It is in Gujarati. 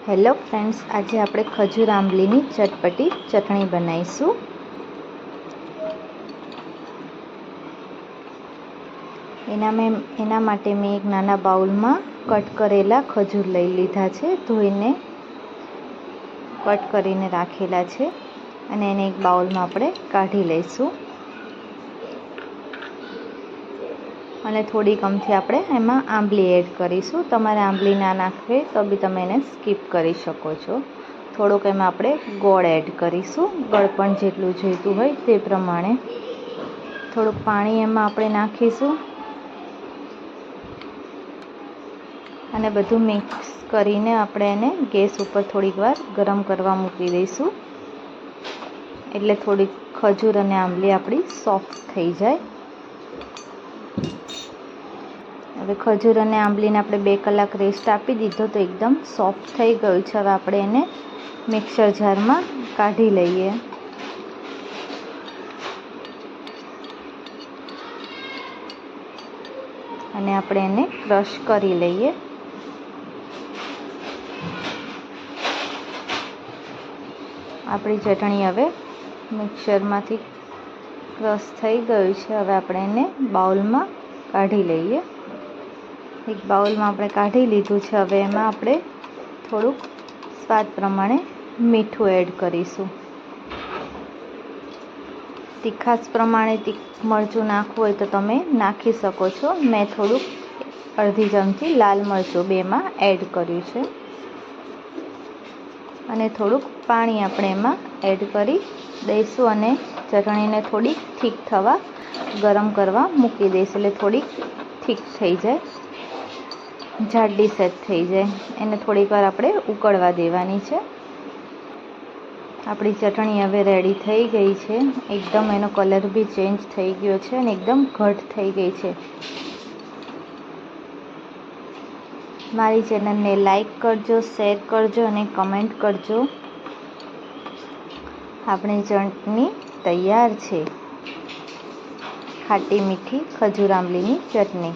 હેલો ફ્રેન્ડ્સ, આજે આપણે ખજૂર આંબલીની ચટપટી ચટણી બનાવીશું. એના માટે મેં એક નાના બાઉલમાં કટ કરેલા ખજૂર લઈ લીધા છે. ધોઈને કટ કરીને રાખેલા છે અને એને એક બાઉલમાં આપણે કાઢી લઈશું. અને થોડીક અમથી આપણે એમાં આંબલી એડ કરીશું. તમારે આંબલી ના નાખવી તો બી તમે એને સ્કીપ કરી શકો છો. થોડુંક એમાં આપણે ગોળ એડ કરીશું, ગળપણ જેટલું જોઈતું હોય તે પ્રમાણે. થોડુંક પાણી એમાં આપણે નાખીશું અને બધું મિક્સ કરીને આપણે એને ગેસ ઉપર થોડીક વાર ગરમ કરવા મૂકી દઈશું, એટલે થોડીક ખજૂર અને આંબલી આપણી સોફ્ટ થઈ જાય. હવે ખજૂર અને આંબલીને આપણે 2 કલાક રેસ્ટ આપી દીધો તો એકદમ સોફ્ટ થઈ ગયું છે. હવે આપણે એને મિક્સર જારમાં કાઢી લઈએ. અને આપણે એને ક્રશ કરી લઈએ. આપણી ચટણી હવે મિક્સરમાંથી ક્રશ થઈ ગયું છે. હવે આપણે એને બાઉલમાં કાઢી લઈએ. એક બાઉલમાં આપણે કાઢી લીધું છે. હવે એમાં આપણે થોડુંક સ્વાદ પ્રમાણે મીઠું એડ કરીશું. તીખાશ પ્રમાણે મરચું નાખવું હોય તો તમે નાખી શકો છો. મેં થોડુંક અડધી ચમચી લાલ મરચું 2માં એડ કર્યું છે. અને થોડુંક પાણી આપણે એમાં એડ કરી દઈશું અને ચટણીને થોડીક થીક થવા ગરમ કરવા મૂકી દઈશું. એટલે થોડીક થીક થઈ જાય, જાડી સેટ થઈ જાય. એને થોડીક વાર આપણે ઉકળવા દેવાની છે. આપણી ચટણી હવે રેડી થઈ ગઈ છે. એકદમ એનો કલર બી ચેન્જ થઈ ગયો છે અને એકદમ ઘટ થઈ ગઈ છે. મારી ચેનલને લાઈક કરજો, શેર કરજો અને કમેન્ટ કરજો. આપણી ચટણી તૈયાર છે, ખાટી મીઠી ખજૂર આંબલીની ચટણી.